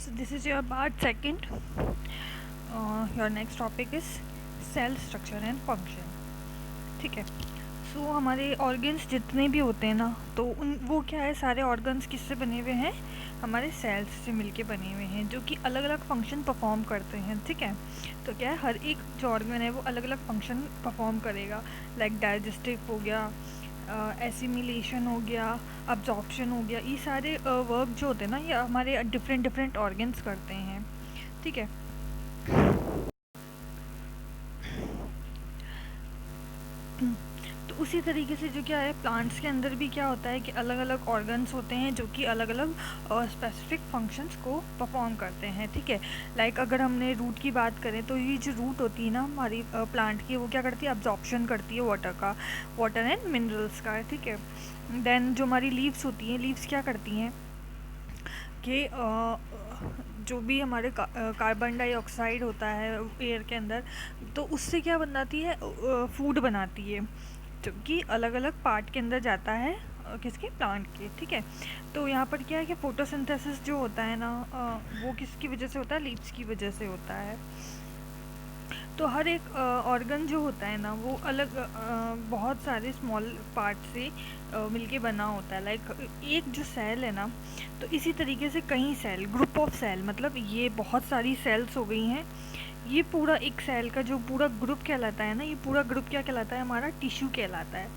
So this is your part second. Your next topic is cell structure and function. ठीक है. सो हमारे organs जितने भी होते हैं ना, तो वो क्या है, सारे ऑर्गन्स किससे बने हुए हैं, हमारे सेल्स से मिलके बने हुए हैं, जो कि अलग अलग फंक्शन परफॉर्म करते हैं. ठीक है. तो क्या है, हर एक जो ऑर्गन है वो अलग अलग फंक्शन परफॉर्म करेगा. लाइक डाइजेस्टिव हो गया, एसिमिलेशन हो गया, अब्जॉर्प्शन हो गया. ये सारे वर्क जो होते हैं ना, ये हमारे डिफरेंट डिफरेंट ऑर्गन्स करते हैं. ठीक है. तो उसी तरीके से जो क्या है, प्लांट्स के अंदर भी क्या होता है कि अलग अलग ऑर्गन्स होते हैं जो कि अलग अलग स्पेसिफिक फंक्शंस को परफॉर्म करते हैं. ठीक है. लाइक अगर हमने रूट की बात करें, तो ये जो रूट होती है ना हमारी प्लांट की, वो क्या करती है, अब्जॉर्प्शन करती है वाटर एंड मिनरल्स का. ठीक है. देन जो हमारी लीव्स होती हैं, लीव्स क्या करती हैं कि जो भी हमारे कार्बन डाइऑक्साइड होता है एयर के अंदर, तो उससे क्या बनाती है, फूड बनाती है, जो कि अलग अलग पार्ट के अंदर जाता है, किसके, प्लांट के. ठीक है. तो यहाँ पर क्या है कि फोटोसिंथेसिस जो होता है ना, वो किसकी वजह से होता है, लीव्स की वजह से होता है. तो हर एक ऑर्गन जो होता है ना, वो अलग बहुत सारे स्मॉल पार्ट से मिलके बना होता है. लाइक एक जो सेल है ना, तो इसी तरीके से कई सेल, ग्रुप ऑफ सेल, मतलब ये बहुत सारी सेल्स हो गई हैं. ये पूरा एक सेल का जो पूरा ग्रुप कहलाता है ना, ये पूरा ग्रुप क्या कहलाता है, हमारा टिश्यू कहलाता है.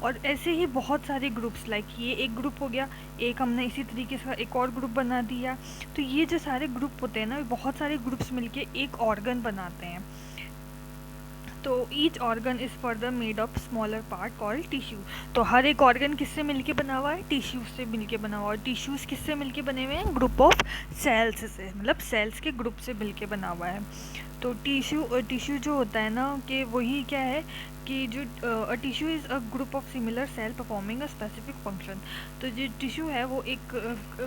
और ऐसे ही बहुत सारे ग्रुप्स, लाइक ये एक ग्रुप हो गया, एक हमने इसी तरीके से एक और ग्रुप बना दिया. तो ये जो सारे ग्रुप होते हैं ना, बहुत सारे ग्रुप्स मिलके एक ऑर्गन बनाते हैं. तो each organ is further made of smaller part called tissue. तो हर एक ऑर्गन किससे मिलके बना हुआ है, टिश्यू से मिलके बना हुआ है. टिश्यूज़ किससे मिलके बने हुए हैं, ग्रुप ऑफ सेल्स से, मतलब सेल्स के ग्रुप से मिलके बना हुआ है. तो टिश्यू जो होता है ना, कि वही क्या है कि जो tissue is a group of similar cell performing a specific function. तो जो टिश्यू है वो एक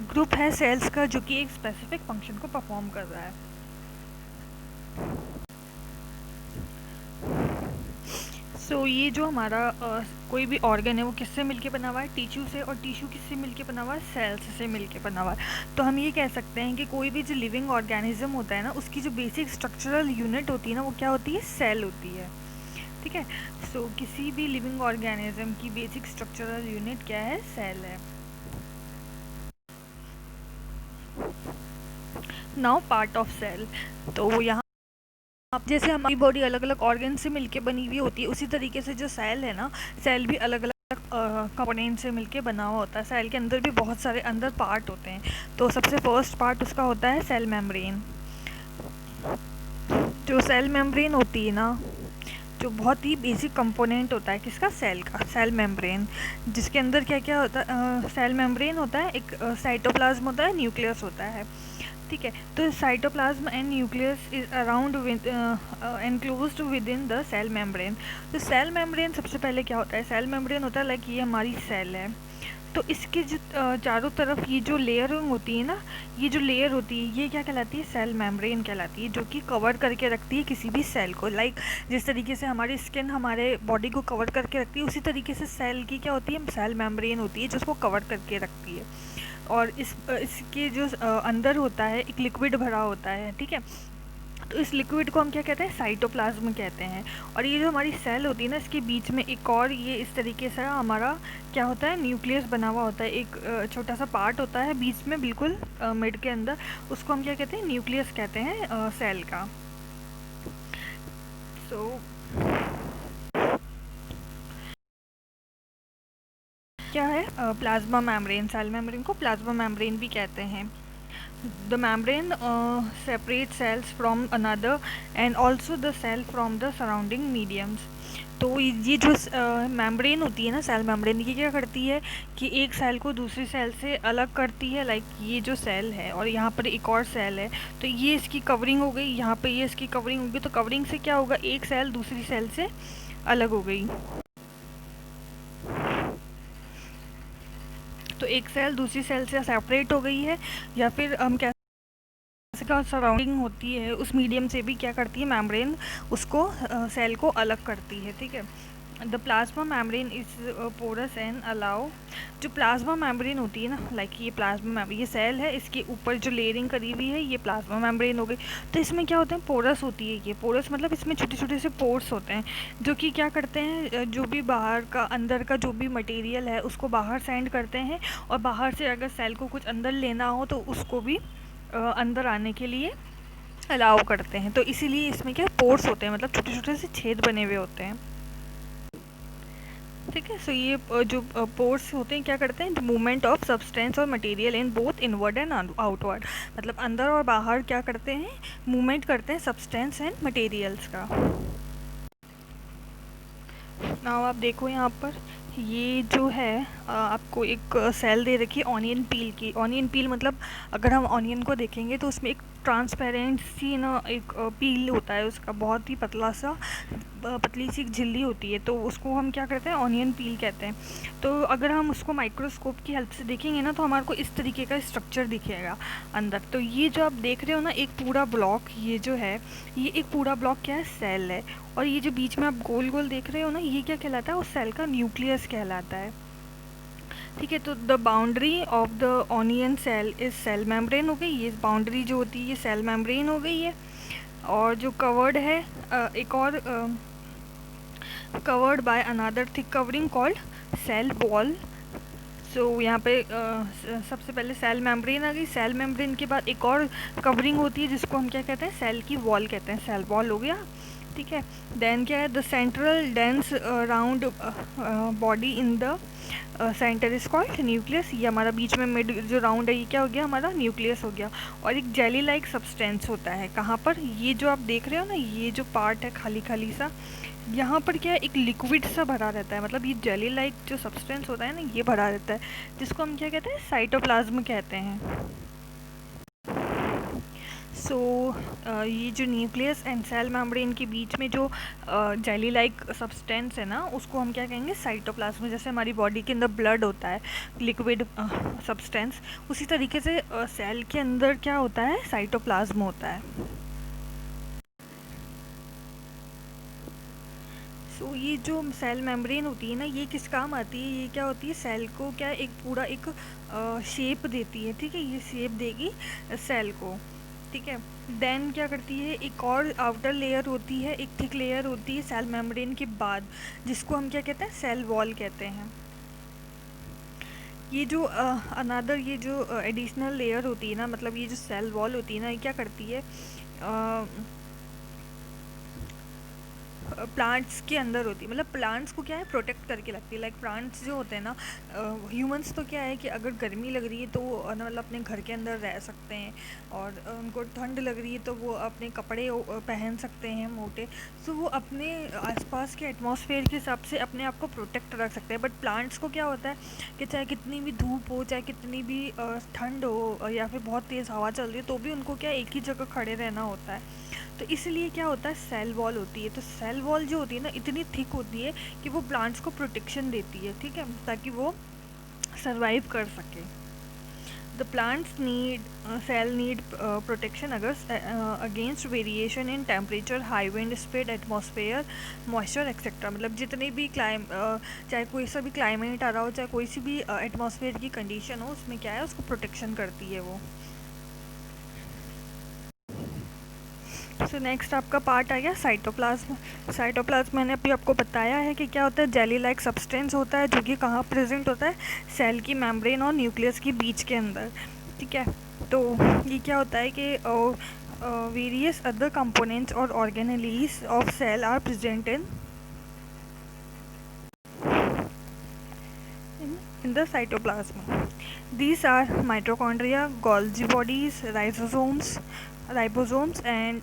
ग्रुप है सेल्स का, जो कि एक स्पेसिफिक फंक्शन को परफॉर्म कर रहा है. सो ये जो हमारा कोई भी ऑर्गन है वो किससे मिलके बना हुआ है, टिश्यू से. और टिश्यू किससे मिलके बना हुआ है, सेल्स से मिलके बना हुआ है. तो हम ये कह सकते हैं कि कोई भी जो लिविंग ऑर्गेनिज्म होता है ना, उसकी जो बेसिक स्ट्रक्चरल यूनिट होती है ना, वो क्या होती है, सेल होती है. ठीक है. सो किसी भी लिविंग ऑर्गेनिज्म की बेसिक स्ट्रक्चरल यूनिट क्या है, सेल है. Now part of cell. तो यहाँ जैसे हमारी बॉडी अलग अलग ऑर्गन से मिलके बनी हुई होती है, उसी तरीके से जो सेल है ना, सेल भी अलग अलग कंपोनेंट से मिलके बना हुआ होता है. सेल के अंदर भी बहुत सारे अंदर पार्ट होते हैं. तो सबसे फर्स्ट पार्ट उसका होता है सेल मेम्ब्रेन. जो सेल मेम्ब्रेन होती है ना, जो बहुत ही बेसिक कंपोनेंट होता है किसका, सेल का, सेल मेम्ब्रेन. जिसके अंदर क्या क्या होता है, सेल मेम्ब्रेन होता है, एक साइटोप्लाज्म होता है, न्यूक्लियस होता है. ठीक है. तो cytoplasm and nucleus is around enclosed within the cell membrane. तो सेल मेम्ब्रेन सबसे पहले क्या होता है, सेल मेम्ब्रेन होता है लाइक ये हमारी सेल है. तो इसके जो चारों तरफ ये जो लेयरिंग होती है ना, ये जो लेयर होती है, ये क्या कहलाती है, सेल मेम्ब्रेन कहलाती है, जो कि कवर करके रखती है किसी भी सेल को. लाइक जिस तरीके से हमारी स्किन हमारे बॉडी को कवर करके रखती है, उसी तरीके से सेल की क्या होती है, सेल मेम्ब्रेन होती है, जो उसको कवर करके रखती है. और इसके जो अंदर होता है एक लिक्विड भरा होता है. ठीक है. तो इस लिक्विड को हम क्या कहते हैं, साइटोप्लाज्म कहते हैं. और ये जो हमारी सेल होती है ना, इसके बीच में एक और ये इस तरीके से हमारा क्या होता है, न्यूक्लियस बना हुआ होता है. एक छोटा सा पार्ट होता है बीच में, बिल्कुल मिड के अंदर, उसको हम क्या कहते हैं, न्यूक्लियस कहते हैं सेल का. सो क्या है, प्लाज्मा मेम्ब्रेन. सेल मेम्ब्रेन को प्लाज्मा मेम्ब्रेन भी कहते हैं. The membrane separates cells from another and also the cell from the surrounding mediums. तो ये जो मेम्ब्रेन होती है ना, सेल मेम्ब्रेन, ये क्या करती है कि एक सेल को दूसरी सेल से अलग करती है. लाइक ये जो सेल है और यहाँ पर एक और सेल है, तो ये इसकी कवरिंग हो गई, यहाँ पे ये इसकी कवरिंग होगी. तो कवरिंग से क्या होगा, एक सेल दूसरी सेल से अलग हो गई. तो एक सेल दूसरी सेल से सेपरेट हो गई है, या फिर हम क्या का सराउंडिंग होती है उस मीडियम से भी क्या करती है, मेम्ब्रेन उसको सेल को अलग करती है. ठीक है. The plasma membrane is porous and allow, जो प्लाज्मा मेम्ब्रेन होती है ना, लाइक ये प्लाज्मा मेम्ब्रेन, ये सेल है, इसके ऊपर जो लेयरिंग करी हुई है ये प्लाज्मा मेम्ब्रेन हो गई। तो इसमें क्या होते हैं, पोरस होती है, ये पोरस मतलब इसमें छोटे छोटे से पोर्स होते हैं जो कि क्या करते हैं, जो भी बाहर का अंदर का जो भी मटेरियल है उसको बाहर सेंड करते हैं, और बाहर से अगर सेल को कुछ अंदर लेना हो तो उसको भी अंदर आने के लिए अलाउ करते हैं। तो इसीलिए इसमें क्या पोर्स होते हैं, मतलब छोटे छोटे से छेद बने हुए होते हैं। ठीक है, सो ये जो पोर्स होते हैं क्या करते हैं, मूवमेंट ऑफ सब्सटेंस और material in both inward and outward, मतलब अंदर और बाहर क्या करते हैं, मूवमेंट करते हैं सब्सटेंस एंड मटेरियल्स का। नाउ आप देखो यहाँ पर ये जो है आपको एक सेल दे रखी है ऑनियन पील की। ऑनियन पील मतलब अगर हम ऑनियन को देखेंगे तो उसमें एक ट्रांसपेरेंट सी ना एक पील होता है उसका, बहुत ही पतला सा पतली सी झिल्ली होती है, तो उसको हम क्या करते हैं, ऑनियन पील कहते हैं। तो अगर हम उसको माइक्रोस्कोप की हेल्प से देखेंगे ना तो हमारे को इस तरीके का स्ट्रक्चर दिखेगा अंदर। तो ये जो आप देख रहे हो ना एक पूरा ब्लॉक, ये जो है ये एक पूरा ब्लॉक क्या है, सेल है। और ये जो बीच में आप गोल गोल देख रहे हो ना ये क्या कहलाता है, उस सेल का न्यूक्लियस कहलाता है। ठीक है, तो the boundary of the onion cell is cell membrane हो गई, ये बाउंड्री जो होती है ये सेल मेम्ब्रेन हो गई है। और जो कवर्ड है एक और covered by another thick covering called cell wall. So यहाँ पे सबसे पहले सेल मेम्ब्रेन आ गई, सेल मेम्ब्रेन के बाद एक और कवरिंग होती है जिसको हम क्या कहते हैं, सेल की वॉल कहते हैं, सेल वॉल हो गया। ठीक है, देन क्या है, the central dense round body in the centre is called nucleus. ये हमारा बीच में मिड जो राउंड है ये क्या हो गया, हमारा न्यूक्लियस हो गया। और एक जेली लाइक सब्सटेंस होता है कहाँ पर, ये जो आप देख रहे हो ना ये जो पार्ट है खाली खाली सा, यहाँ पर क्या है, एक लिक्विड सा भरा रहता है, मतलब ये जेली लाइक जो सब्सटेंस होता है ना ये भरा रहता है, जिसको हम क्या कहते हैं, साइटोप्लाज्म कहते हैं। सो ये जो न्यूक्लियस एंड सेल मेम्ब्रेन के बीच में जो जेली लाइक सब्सटेंस है ना उसको हम क्या कहेंगे, साइटोप्लाज्म। जैसे हमारी बॉडी के अंदर ब्लड होता है लिक्विड सब्सटेंस, उसी तरीके से सेल के अंदर क्या होता है, साइटोप्लाज्म होता है। सो ये जो सेल मेम्ब्रेन होती है ना ये किस काम आती है, ये क्या होती है, सेल को क्या एक पूरा एक शेप देती है। ठीक है, ये शेप देगी सेल को। ठीक है, देन क्या करती है, एक और आउटर लेयर होती है, एक थिक लेयर होती है सेल मेम्ब्रेन के बाद, जिसको हम क्या कहते हैं, सेल वॉल कहते हैं। ये जो अनदर ये जो एडिशनल लेयर होती है ना, मतलब ये जो सेल वॉल होती है ना ये क्या करती है, प्लांट्स के अंदर होती है, मतलब प्लांट्स को क्या है, प्रोटेक्ट करके रखती है। लाइक प्लांट्स जो होते हैं ना, ह्यूमंस तो क्या है कि अगर गर्मी लग रही है तो वो मतलब अपने घर के अंदर रह सकते हैं, और उनको ठंड लग रही है तो वो अपने कपड़े पहन सकते हैं मोटे, तो वो अपने आसपास के एटमॉस्फेयर के हिसाब से अपने आप को प्रोटेक्ट रख सकते हैं। बट प्लांट्स को क्या होता है कि चाहे कितनी भी धूप हो, चाहे कितनी भी ठंड हो, या फिर बहुत तेज़ हवा चल रही है, तो भी उनको क्या एक ही जगह खड़े रहना होता है। तो इसलिए क्या होता है, सेल वॉल होती है। तो सेल वॉल जो होती है ना इतनी थिक होती है कि वो प्लांट्स को प्रोटेक्शन देती है। ठीक है, ताकि वो सरवाइव कर सके। The plants need cell need protection against variation in temperature, high wind speed, atmosphere, moisture etcetera. मतलब जितने भी चाहे कोई सा भी क्लाइमेट आ रहा हो, चाहे कोई सी भी एटमॉस्फेयर की कंडीशन हो, उसमें क्या है, उसको प्रोटेक्शन करती है वो। सो नेक्स्ट आपका पार्ट आ गया साइटोप्लाज्म। साइटोप्लाज्म मैंने अभी आपको बताया है कि क्या होता है, जेली लाइक सब्सटेंस होता है जो कि कहाँ प्रेजेंट होता है, सेल की मेम्ब्रेन और न्यूक्लियस के बीच के अंदर। ठीक है, तो ये क्या होता है कि वेरियस अदर कंपोनेंट्स और organelles of cell are present in the cytoplasm. These are mitochondria, Golgi bodies, ribosomes and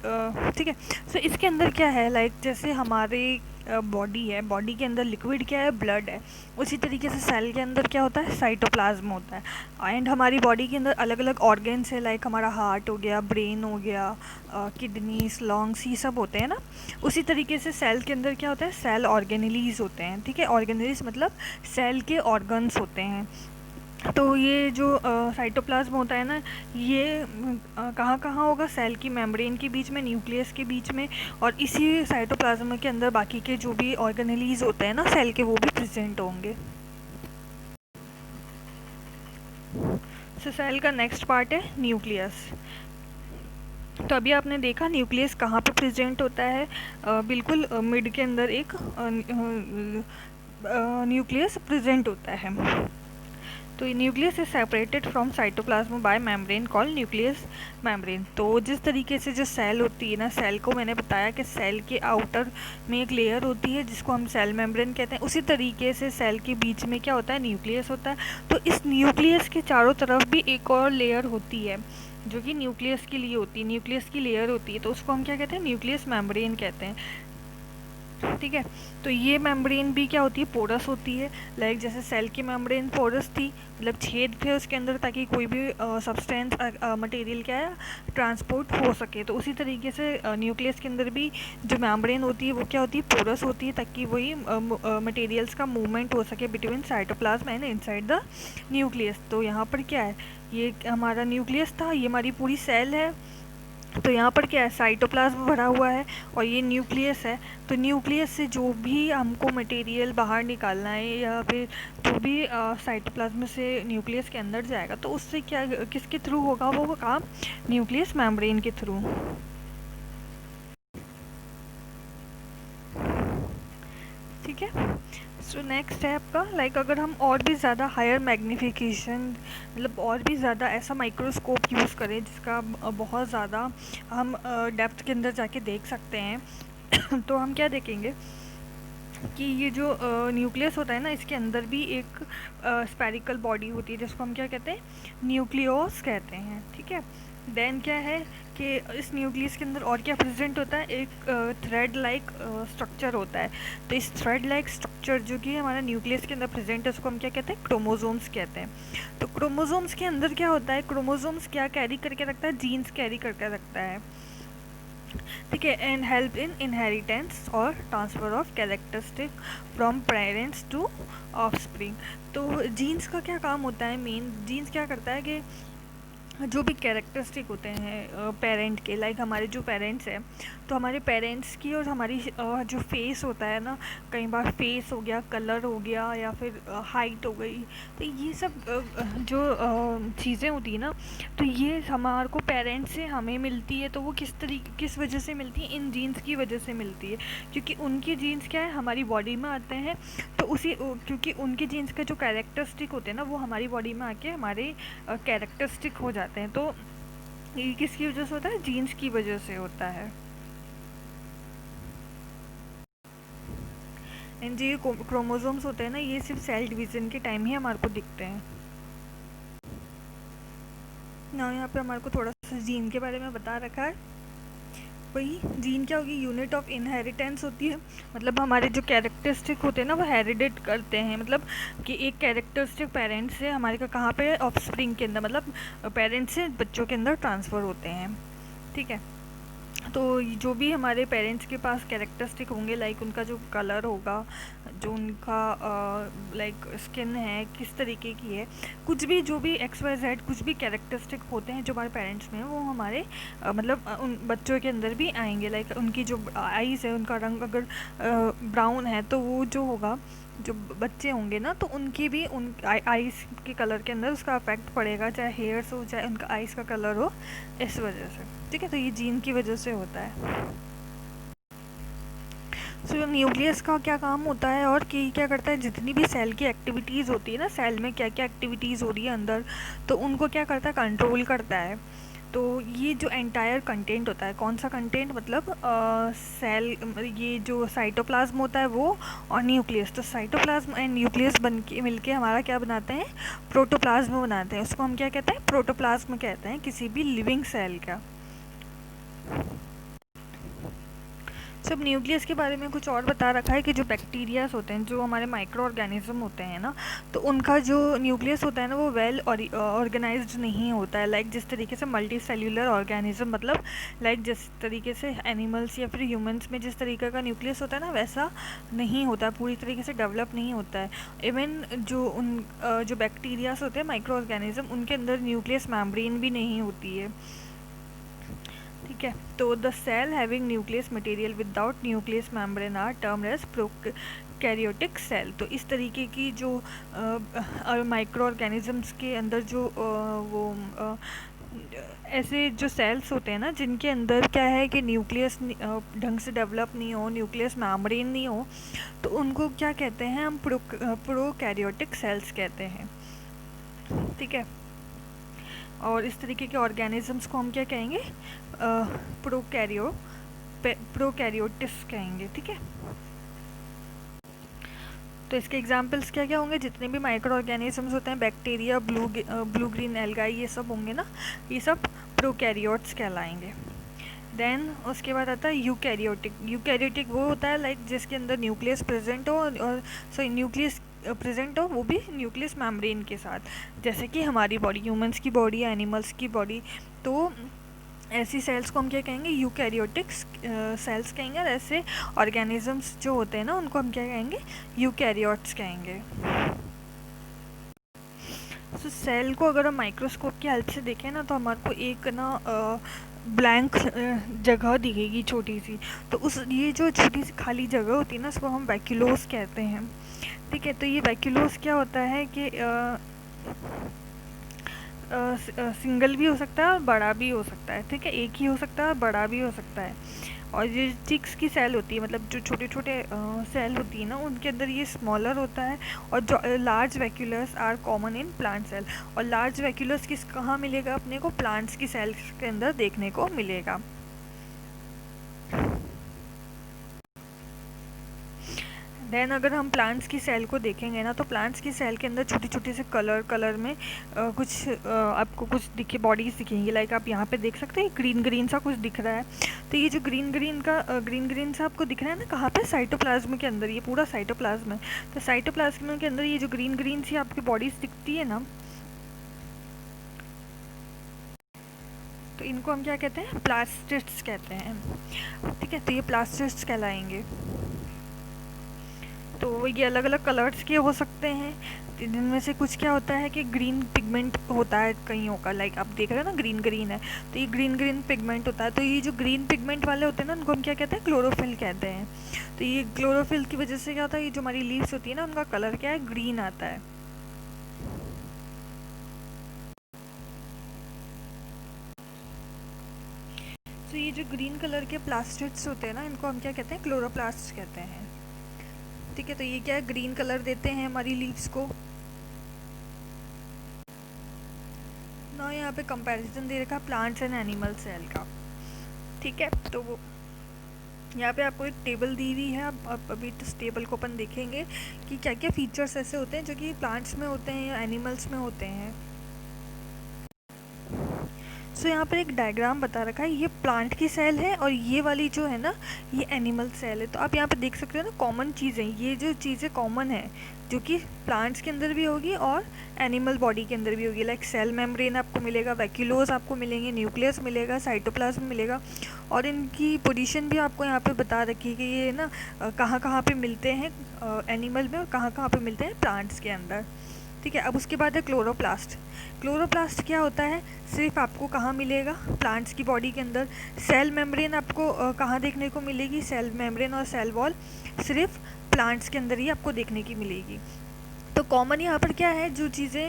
ठीक है। सो इसके अंदर क्या है, लाइक जैसे हमारे बॉडी है, बॉडी के अंदर लिक्विड क्या है, ब्लड है, उसी तरीके से सेल के अंदर क्या होता है, साइटोप्लाज्म होता है। एंड हमारी बॉडी के अंदर अलग अलग ऑर्गन्स है, लाइक हमारा हार्ट हो गया, ब्रेन हो गया, किडनीज, लंग्स, ये सब होते हैं ना। उसी तरीके से सेल के अंदर क्या होता है, सेल ऑर्गेनेलीज होते हैं। ठीक है, ऑर्गेनेलीज मतलब सेल के ऑर्गन्स होते हैं। तो ये जो साइटोप्लाज्म होता है ना, ये कहाँ कहाँ होगा, सेल की मेम्ब्रेन के बीच में, न्यूक्लियस के बीच में, और इसी साइटोप्लाज्म के अंदर बाकी के जो भी ऑर्गेनेलीज होते हैं ना सेल के, वो भी प्रेजेंट होंगे। सो सेल का नेक्स्ट पार्ट है न्यूक्लियस। तो अभी आपने देखा न्यूक्लियस कहाँ पे प्रेजेंट होता है, बिल्कुल मिड के अंदर एक न्यूक्लियस प्रेजेंट होता है। तो nucleus is separated from cytoplasm bye membrane called nucleus membrane. तो जिस तरीके से जो सेल होती है ना, सेल को मैंने बताया कि सेल के आउटर में एक लेयर होती है जिसको हम सेल मेम्ब्रेन कहते हैं, उसी तरीके से सेल के बीच में क्या होता है, न्यूक्लियस होता है। तो इस न्यूक्लियस के चारों तरफ भी एक और लेयर होती है जो कि न्यूक्लियस के लिए होती है, न्यूक्लियस की लेयर होती है, तो उसको हम क्या कहते हैं, न्यूक्लियस मेम्ब्रेन कहते हैं। ठीक है, तो ये मेम्ब्रेन भी क्या होती है, पोरस होती है। लाइक जैसे सेल की मेम्ब्रेन पोरस थी, मतलब छेद थे उसके अंदर ताकि कोई भी सब्सटेंस मटेरियल क्या है ट्रांसपोर्ट हो सके, तो उसी तरीके से न्यूक्लियस के अंदर भी जो मेम्ब्रेन होती है वो क्या होती है, पोरस होती है, ताकि वही मटेरियल्स का मूवमेंट हो सके between cytoplasm and inside the nucleus. तो यहाँ पर क्या है, ये हमारा न्यूक्लियस था, ये हमारी पूरी सेल है। तो यहाँ पर क्या है, साइटोप्लाज्म भरा हुआ है और ये न्यूक्लियस है। तो न्यूक्लियस से जो भी हमको मटेरियल बाहर निकालना है या फिर जो भी साइटोप्लाज्म से न्यूक्लियस के अंदर जाएगा, तो उससे क्या, किसके थ्रू होगा वो काम, न्यूक्लियस मेम्ब्रेन के थ्रू। ठीक है, सो नेक्स्ट है आपका, लाइक अगर हम और भी ज़्यादा हायर मैग्नीफिकेशन, मतलब और भी ज़्यादा ऐसा माइक्रोस्कोप यूज़ करें जिसका बहुत ज़्यादा हम डेप्थ के अंदर जाके देख सकते हैं तो हम क्या देखेंगे कि ये जो न्यूक्लियस होता है ना, इसके अंदर भी एक स्पेरिकल बॉडी होती है जिसको हम क्या कहते हैं, न्यूक्लियोस कहते हैं। ठीक है, देन क्या है कि इस न्यूक्लियस के अंदर और क्या प्रेजेंट होता है, एक थ्रेड लाइक स्ट्रक्चर होता है। तो इस थ्रेड लाइक स्ट्रक्चर जो कि हमारा न्यूक्लियस के अंदर प्रेजेंट है, उसको हम क्या कहते हैं, क्रोमोसोम्स कहते हैं। तो क्रोमोसोम्स के अंदर क्या होता है, क्रोमोसोम्स क्या कैरी करके रखता है, जीन्स कैरी करके रखता है। ठीक है, एंड हेल्प इन इनहेरिटेंस और transfer of characteristic from parents to offspring. तो जीन्स का क्या काम होता है, मेन जीन्स क्या करता है कि जो भी कैरेक्टरिस्टिक होते हैं पेरेंट के, लाइक हमारे जो पेरेंट्स हैं, तो हमारे पेरेंट्स की और हमारी जो फेस होता है ना, कई बार फेस हो गया, कलर हो गया, या फिर हाइट हो गई, तो ये सब जो चीज़ें होती है ना, तो ये हमारे को पेरेंट्स से हमें मिलती है। तो वो किस वजह से मिलती है, इन जीन्स की वजह से मिलती है, क्योंकि उनके जीन्स क्या है, हमारी बॉडी में आते हैं। तो क्योंकि उनके जीन्स का जो कैरेक्टरिस्टिक होते हैं ना, वो हमारी बॉडी में आके हमारे कैरेक्टरिस्टिक हो जाते हैं। तो ये किसकी वजह से होता है, जीन्स की वजह से होता है। एंड ये क्रोमोसोम्स होते हैं ना, ये सिर्फ सेल डिवीजन के टाइम ही हमारे को दिखते हैं ना। यहाँ पे हमारे को थोड़ा सा जीन के बारे में बता रखा है। वही जीन क्या होगी, यूनिट ऑफ इनहेरिटेंस होती है, मतलब हमारे जो कैरेक्टरिस्टिक होते हैं ना वो हेरिडेट करते हैं, मतलब कि एक कैरेक्टरिस्टिक पेरेंट्स से हमारे का कहाँ पे, ऑफस्प्रिंग के अंदर, मतलब पेरेंट्स से बच्चों के अंदर ट्रांसफ़र होते हैं। ठीक है, तो जो भी हमारे पेरेंट्स के पास कैरेक्टरिस्टिक होंगे, लाइक उनका जो कलर होगा, जो उनका लाइक स्किन है किस तरीके की है, कुछ भी जो भी XYZ कुछ भी कैरेक्टरिस्टिक होते हैं जो हमारे पेरेंट्स में हैं, वो हमारे मतलब उन बच्चों के अंदर भी आएंगे। लाइक उनकी जो आइज़ है, उनका रंग अगर ब्राउन है, तो वो जो होगा, जो बच्चे होंगे ना, तो उनकी भी उन आइज़ के कलर के अंदर उसका इफेक्ट पड़ेगा, चाहे हेयर्स हो, चाहे उनका आइज़ का कलर हो, इस वजह से। ठीक है, तो ये जीन की वजह से होता है। सो न्यूक्लियस का क्या काम होता है और कि क्या करता है, जितनी भी सेल की एक्टिविटीज़ होती है ना, सेल में क्या क्या एक्टिविटीज़ हो रही है अंदर, तो उनको क्या करता है, कंट्रोल करता है। तो ये जो एंटायर कंटेंट होता है, कौन सा कंटेंट, मतलब सेल, ये जो साइटोप्लाज्म होता है वो, और न्यूक्लियस, तो साइटोप्लाज्म एंड न्यूक्लियस बन के मिलके हमारा क्या बनाते हैं, प्रोटोप्लाज्म बनाते हैं। उसको हम क्या कहते हैं, प्रोटोप्लाज्म कहते हैं किसी भी लिविंग सेल का। सब न्यूक्लियस के बारे में कुछ और बता रखा है कि जो बैक्टीरियाज होते हैं, जो हमारे माइक्रो ऑर्गेनिज्म होते हैं ना, तो उनका जो न्यूक्लियस होता है ना वो वेल ऑर्गेनाइज्ड नहीं होता है। लाइक जिस तरीके से मल्टी सेल्यूलर ऑर्गेनिज्म, मतलब लाइक जिस तरीके से एनिमल्स या फिर ह्यूमंस में जिस तरीके का न्यूक्लियस होता है ना, वैसा नहीं होता, पूरी तरीके से डेवलप नहीं होता है। इवन जो बैक्टीरियाज होते हैं माइक्रो ऑर्गेनिज्म, उनके अंदर न्यूक्लियस मेम्ब्रेन भी नहीं होती है। ठीक है, तो the cell having nucleus material without nucleus membrane are termed as prokaryotic cell. तो इस तरीके की जो माइक्रो ऑर्गेनिजम्स के अंदर जो ऐसे जो सेल्स होते हैं ना, जिनके अंदर क्या है कि न्यूक्लियस ढंग से डेवलप नहीं हो, न्यूक्लियस मेम्ब्रेन नहीं हो, तो उनको क्या कहते हैं हम? प्रोकैरियोटिक सेल्स कहते हैं। ठीक है, और इस तरीके के ऑर्गेनिजम्स को हम क्या कहेंगे? प्रोकैरियोटिस कहेंगे। ठीक है, तो इसके एग्जाम्पल्स क्या क्या होंगे? जितने भी माइक्रो ऑर्गेनिजम्स होते हैं, बैक्टीरिया, ब्लू ग्रीन एल्गाई, ये सब होंगे ना, ये सब प्रोकैरियोट्स कहलाएंगे। देन उसके बाद आता है यूकैरियोटिक। यूकैरियोटिक वो होता है लाइक जिसके अंदर न्यूक्लियस प्रेजेंट हो, और सॉरी न्यूक्लियस प्रेजेंट हो, वो भी न्यूक्लियस मेम्ब्रेन के साथ, जैसे कि हमारी बॉडी, ह्यूमंस की बॉडी, एनिमल्स की बॉडी। तो ऐसी सेल्स को हम क्या कहेंगे? यूकैरियोटिक सेल्स कहेंगे। और ऐसे ऑर्गेनिजम्स जो होते हैं ना, उनको हम क्या कहेंगे? यूकैरियोट्स कहेंगे। तो सेल को अगर हम माइक्रोस्कोप की हेल्प से देखें ना, तो हमारे को एक ना ब्लैंक जगह दिखेगी छोटी सी। तो ये जो छोटी सी खाली जगह होती है ना, उसको हम वैक्यूलोस कहते हैं। ठीक है, तो ये वैक्यूलोस क्या होता है कि सिंगल भी हो सकता है और बड़ा भी हो सकता है। ठीक है, एक ही हो सकता है और बड़ा भी हो सकता है। और ये चिक्स की सेल होती है, मतलब जो छोटे छोटे सेल होती है ना, उनके अंदर ये स्मॉलर होता है। और जो large vacuoles are common in plant cell. और लार्ज वैक्यूलर्स कहाँ मिलेगा अपने को? प्लांट्स की सेल्स के अंदर देखने को मिलेगा। देन अगर हम प्लांट्स की सेल को देखेंगे ना, तो प्लांट्स की सेल के अंदर छोटी छोटी से कलर में आपको कुछ दिखे, बॉडीज दिखेंगी। लाइक आप यहाँ पे देख सकते हैं ग्रीन ग्रीन सा कुछ दिख रहा है। तो ये जो ग्रीन ग्रीन सा आपको दिख रहा है ना, कहाँ पे? साइटोप्लाज्म के अंदर। ये पूरा साइटोप्लाज्म है। तो साइटोप्लाज्म के अंदर ये जो ग्रीन ग्रीन सी आपकी बॉडीज दिखती है ना, तो इनको हम क्या कहते हैं? प्लास्टिड्स कहते हैं। ठीक है, तो ये प्लास्टिड्स कहलाएंगे। तो ये अलग अलग कलर्स के हो सकते हैं, जिनमें से कुछ क्या होता है कि ग्रीन पिगमेंट होता है कईयों का। लाइक आप देख रहे हो ना, ग्रीन ग्रीन है, तो ये ग्रीन पिगमेंट होता है। तो ये जो ग्रीन पिगमेंट वाले होते हैं ना, उनको हम क्या कहते हैं? क्लोरोफिल कहते हैं। तो ये क्लोरोफिल की वजह से क्या होता है? ये जो हमारी लीव्स होती है ना, उनका कलर क्या है? ग्रीन आता है। तो ये जो ग्रीन कलर के प्लास्टिड्स होते हैं ना, इनको हम क्या कहते हैं? क्लोरोप्लास्ट कहते हैं। ठीक है, तो ये क्या है? ग्रीन कलर देते हैं हमारी लीव्स को ना। यहाँ पे कंपैरिजन दे रखा प्लांट्स एंड एनिमल सेल का। ठीक है, तो वो यहाँ पे आपको एक टेबल दी हुई है। अब अभी इस टेबल को अपन देखेंगे कि क्या क्या फीचर्स ऐसे होते हैं जो कि प्लांट्स में होते हैं या एनिमल्स में होते हैं। सो यहाँ पर एक डायग्राम बता रखा है। ये प्लांट की सेल है और ये वाली जो है ना, ये एनिमल सेल है। तो आप यहाँ पे देख सकते हो ना, कॉमन चीज़ें, ये जो चीज़ें कॉमन है, जो कि प्लांट्स के अंदर भी होगी और एनिमल बॉडी के अंदर भी होगी। लाइक सेल मेम्ब्रेन आपको मिलेगा, वैक्यूलोज आपको मिलेंगे, न्यूक्लियस मिलेगा, साइटोप्लाज्म मिलेगा। और इनकी पोजीशन भी आपको यहाँ पे बता रखी है कि ये ना कहाँ कहाँ पे मिलते हैं एनिमल में, और कहाँ कहाँ पे मिलते हैं प्लांट्स के अंदर। ठीक है, अब उसके बाद है क्लोरोप्लास्ट। क्लोरोप्लास्ट क्या होता है? सिर्फ आपको कहाँ मिलेगा? प्लांट्स की बॉडी के अंदर। सेल मेम्ब्रेन आपको कहाँ देखने को मिलेगी? सेल मेम्ब्रेन और सेल वॉल सिर्फ प्लांट्स के अंदर ही आपको देखने की मिलेगी। तो कॉमन यहाँ पर क्या है? जो चीज़ें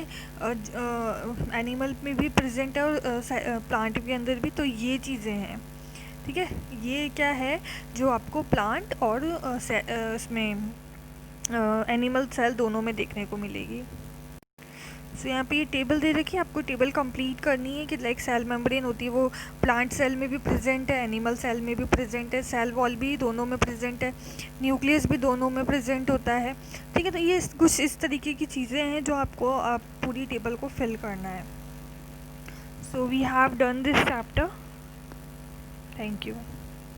एनिमल में भी प्रेजेंट है और प्लांट के अंदर भी, तो ये चीज़ें हैं। ठीक है, ये क्या है जो आपको प्लांट और इसमें एनिमल सेल दोनों में देखने को मिलेगी। सो यहाँ पे ये टेबल दे रखी है, आपको टेबल कंप्लीट करनी है कि लाइक सेल मेम्ब्रेन होती है वो प्लांट सेल में भी प्रेजेंट है, एनिमल सेल में भी प्रेजेंट है, सेल वॉल भी दोनों में प्रेजेंट है, न्यूक्लियस भी दोनों में प्रेजेंट होता है। ठीक है, तो ये कुछ इस तरीके की चीज़ें हैं जो आपको आप पूरी टेबल को फिल करना है। So we have done this chapter. Thank you.